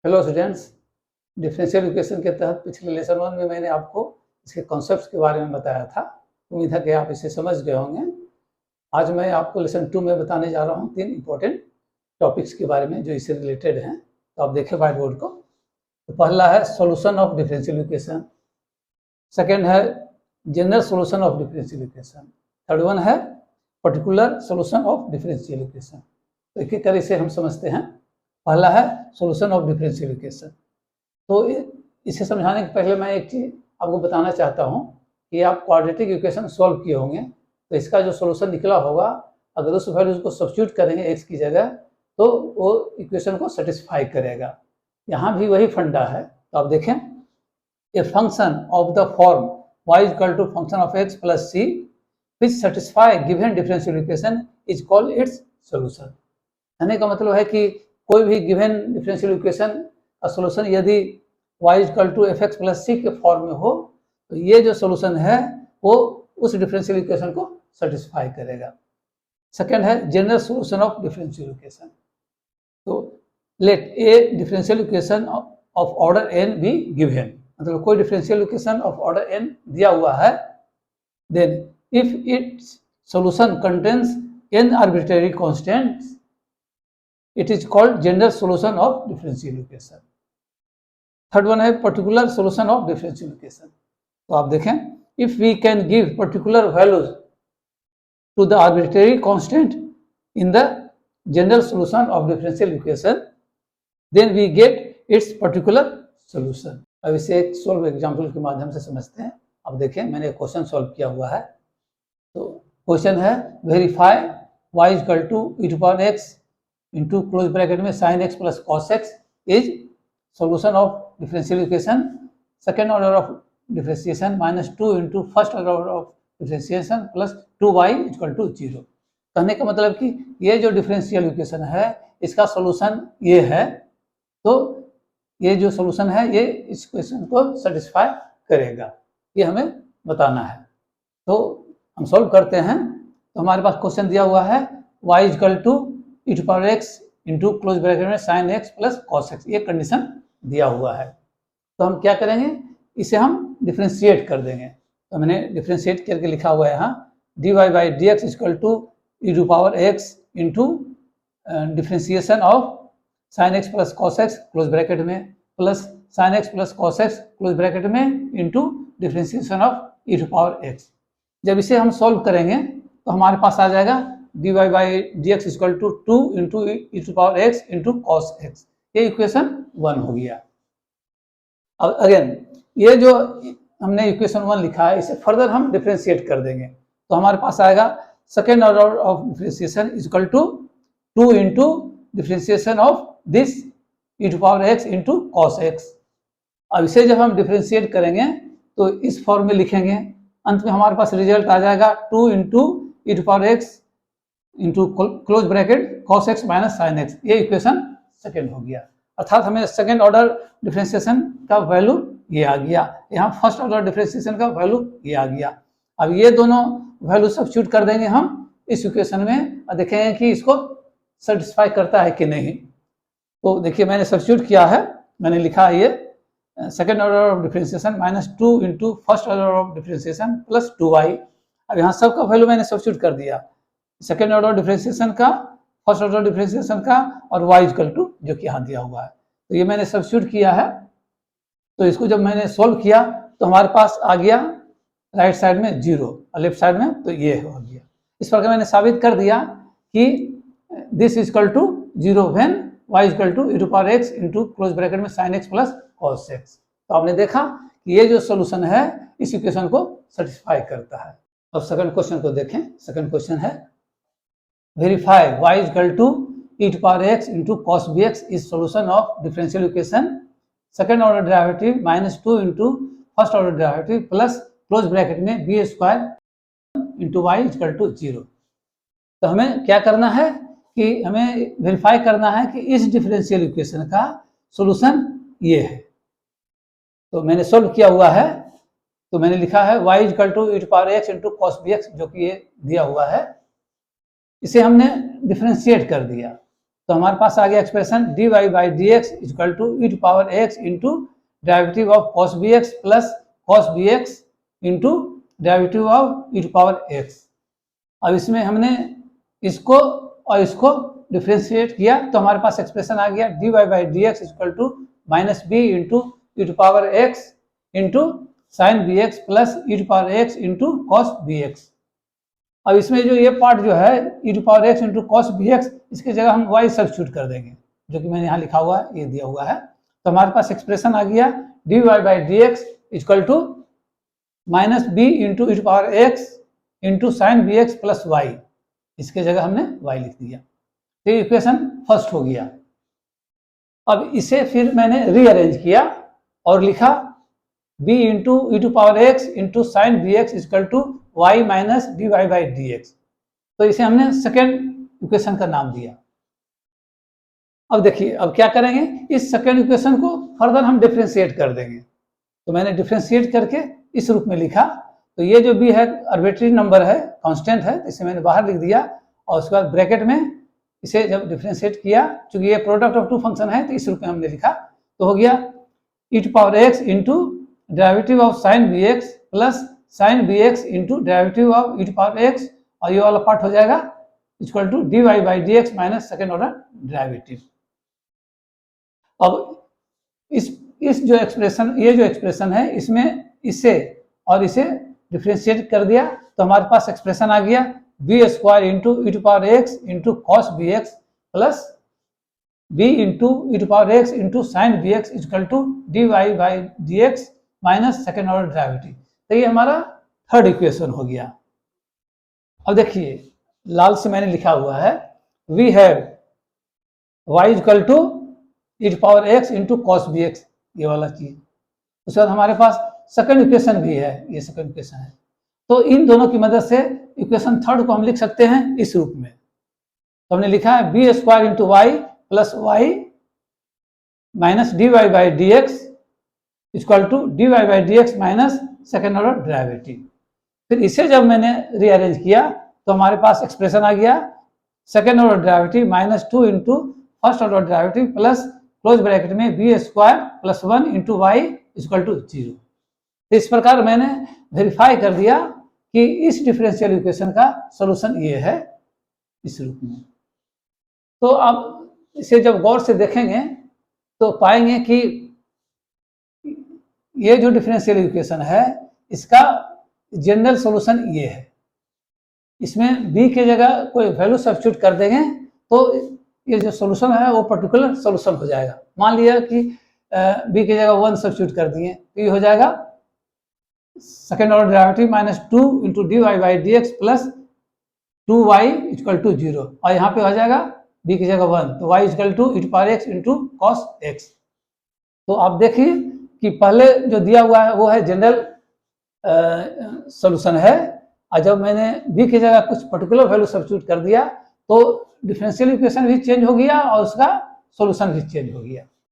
Hello students, differential equation के तहत पिछले लेसन 1 में मैंने आपको इसके कॉन्सेप्ट्स के बारे में बताया था। उम्मीद है कि आप इसे समझ गए होंगे। आज मैं आपको लेसन 2 में बताने जा रहा हूँ 3 इंपॉर्टेंट टॉपिक्स के बारे में जो इससे रिलेटेड हैं। तो आप देखें व्हाइट बोर्ड को। तो पहला है solution of differential equation, second है general solution of differential equation, third one है particular solution of differential equation. तो एक एक करके इसे हम समझते हैं। पहला है सॉल्यूशन ऑफ डिफरेंशियल इक्वेशन। तो इसे समझाने के पहले मैं एक चीज़ आपको बताना चाहता हूँ कि आप क्वाड्रेटिक इक्वेशन सॉल्व किए होंगे, तो इसका जो सॉल्यूशन निकला होगा, अगर उस वैल्यूज को सब्स्टिट्यूट करेंगे एक्स की जगह, तो वो इक्वेशन को सेटिस्फाई करेगा। यहाँ भी वही फंडा है। तो आप देखें, a function of the form y equal to function of x plus c which satisfy given differential equation is called its solution. कहने का मतलब है कि कोई भी गिवन डिफरेंशियल इक्वेशन का सॉल्यूशन यदि y equal to f x plus c के फॉर्म में हो, तो ये जो सॉल्यूशन है वो उस डिफरेंशियल इक्वेशन को सेटिस्फाई करेगा। सेकंड है general solution of differential equation. तो let a differential equation of order n be given, मतलब कोई differential equation of order n दिया हुआ है, then if its solution contains n arbitrary constants it is called general solution of differential equation. Third one है particular solution of differential equation. तो आप देखें, if we can give particular values to the arbitrary constant in the general solution of differential equation, then we get its particular solution. अब इसे एक solve example के माध्यम से समझते हैं। अब देखें, मैंने एक क्वेश्चन सॉल्व किया हुआ है। तो क्वेश्चन है verify y equal to E to power x into close bracket में sine x plus cos x is solution of differential equation second order of differentiation minus 2 into first order of differentiation plus 2y equal to 0। कहने का मतलब कि ये जो differential equation है इसका solution ये है, तो ये जो सॉल्यूशन है ये इस क्वेश्चन को सेटिस्फाई करेगा, ये हमें बताना है। तो हम सॉल्व करते हैं। तो हमारे पास क्वेश्चन दिया हुआ है y equal to E to power x into close bracket में sine x plus cos x, ये कंडीशन दिया हुआ है। तो हम क्या करेंगे, इसे हम डिफ्रेंशिएट कर देंगे। तो मैंने डिफ्रेंशिएट करके लिखा हुआ है यहाँ d Y by D x equal to E to power x into differentiation of sine x plus cos x close bracket में plus sine x plus cos x close bracket में into differentiation of E to power x. जब इसे हम solve करेंगे तो हमारे पास आ जाएगा D Y by D x equal to 2 into E to power x into cos x. ये इक्वेशन 1 हो गया। अब अगेन ये जो हमने इक्वेशन 1 लिखा है इसे फर्दर हम डिफरेंशिएट कर देंगे। तो हमारे पास आएगा second order of differentiation equal to 2 into differentiation of this E to power x into cos X. अब इसे जब हम डिफरेंशिएट करेंगे तो इस फॉर्म में लिखेंगे, अंत में हमारे पास रिजल्ट आ जाएगा 2 into E to power x into close bracket cos X minus sine X. ये इक्वेशन सेकेंड हो गया, अर्थात हमें सेकेंड ऑर्डर डिफरेंशिएशन का वैल्यू ये आ गया, यहाँ फर्स्ट ऑर्डर डिफरेंशिएशन का वैल्यू ये आ गया। अब ये दोनों वैल्यू सब्स्टिट्यूट कर देंगे हम इस इक्वेशन में और देखेंगे कि इसको सेटिस्फाई करता है कि नहीं। तो देखिए मैंने सब्स्टिट्यूट किया है, मैंने लिखा है ये second order of differentiation minus 2 into first order of differentiation plus 2y। अब यहाँ सबका वैल्यू मैंने सब्स्टिट्यूट कर दिया, सेकेंड ऑर्डर डिफरेंशिएशन का, फर्स्ट ऑर्डर डिफरेंशिएशन का और y इक्वल टू जो कि यहाँ दिया हुआ है। तो ये मैंने सब्स्टिट्यूट किया है। तो इसको जब मैंने सोल्व किया तो हमारे पास आ गया राइट साइड में 0 और लेफ्ट साइड में तो ये हो गया। इस प्रकार मैंने साबित कर दिया कि this equal to 0 when y equal to E to power x into close bracket में sine x plus cos x. तो आपने देखा कि ये जो सोल्यूशन है इस इक्वेशन को सेटिस्फाई करता है। अब सेकंड क्वेश्चन को देखें। सेकंड क्वेश्चन है verify y equal to E to power x into cos B x is solution of differential equation second order derivative minus 2 into first order derivative plus close bracket में b square into y equal to 0। तो हमें क्या करना है कि हमें verify करना है कि इस डिफरेंशियल इक्वेशन का सोल्यूशन ये है। तो मैंने सोल्व किया हुआ है, तो मैंने लिखा है y equal to E to power x into cos B X, जो कि ये दिया हुआ है, इसे हमने डिफरेंशिएट कर दिया। तो तो हमारे पास आ गया expression dy by D x equal to E to power x into derivative of cos B x plus cos B x into derivative of E to power X. अब इसमें हमने इसको और इसको डिफ्रेंशिएट किया तो हमारे पास एक्सप्रेशन आ गया dy by D x equal to minus B into E to power x into sine B x plus e to power x into cos B x. अब इसमें जो ये पार्ट जो है e to power x into cos B x, इसकी जगह हम Y substitute कर देंगे, जो कि मैंने यहाँ लिखा हुआ है, ये दिया हुआ है। तो हमारे पास एक्सप्रेशन आ गया dy by D x equal to minus B into E to power x into sine B x plus Y, इसके जगह हमने वाई लिख दिया। तो ये इक्वेशन फर्स्ट हो गया। अब इसे फिर मैंने रीअरेंज किया और लिखा b into E to power x into sine B x equal to Y minus D Y by D X. तो इसे हमने सेकेंड इक्वेशन का नाम दिया। अब देखिए अब क्या करेंगे, इस सेकेंड इक्वेशन को फर्दर हम डिफ्रेंशिएट कर देंगे। तो मैंने डिफ्रेंशिएट करके इस रूप में लिखा। तो ये जो b है आर्बिट्रेरी नंबर है, कांस्टेंट है, इसे मैंने बाहर लिख दिया और उसके बाद ब्रैकेट में इसे जब डिफ्रेंशिएट किया, चूंकि ये प्रोडक्ट ऑफ टू फंक्शन है तो इस रूप में हमने लिखा। तो हो गया e to power x into derivative of sine B x plus sine B x into derivative of E to power x, और ये वाला पार्ट हो जाएगा equal to d Y by D x minus second order derivative. अब इस जो expression, ये जो एक्सप्रेशन है, इसमें इसे और इसे डिफ्रेंशिएट कर दिया तो हमारे पास एक्सप्रेशन आ गया b square into E to power x into cos B x plus b into E to power x into sine B x equal to d Y by D x minus second order derivative. तो ये हमारा third equation हो गया। अब देखिए लाल से मैंने लिखा हुआ है we have y equal to E to power x into cos B x, ये वाला चीज। उसके बाद हमारे पास सेकेंड इक्वेशन भी है, ये सेकेंड इक्वेशन है। तो इन दोनों की मदद से इक्वेशन थर्ड को हम लिख सकते हैं इस रूप में। तो हमने लिखा है b square into y plus y minus D Y by D x equal to d Y by D x minus second order derivative. फिर इसे जब मैंने रीअरेंज किया तो हमारे पास एक्सप्रेशन आ गया second order derivative minus two into first order derivative plus close bracket में b square plus one into y equal to zero. इस प्रकार मैंने वेरीफाई कर दिया कि इस डिफरेंशियल इक्वेशन का सॉल्यूशन ये है इस रूप में। तो अब इसे जब गौर से देखेंगे तो पाएंगे कि ये जो डिफरेंशियल इक्वेशन है इसका जनरल सॉल्यूशन ये है। इसमें b के जगह कोई वैल्यू सब्स्टिट्यूट कर देंगे तो ये जो सॉल्यूशन है वो पर्टिकुलर सॉल्यूशन हो जाएगा। मान लिया कि b की जगह 1 सब्स्टिट्यूट कर दिए तो ये हो जाएगा second order derivative minus two into d Y by D x plus two y equal to zero, और यहाँ पे हो जाएगा b की जगह 1 तो y equal to E to power x into cos x. तो आप देखिए कि पहले जो दिया हुआ है वो है जनरल सॉल्यूशन है, और जब मैंने b की जगह कुछ पर्टिकुलर वैल्यू सब्स्टिट्यूट कर दिया तो डिफरेंशियल इक्वेशन भी चेंज हो गया और उसका सॉल्यूशन भी चेंज हो गया।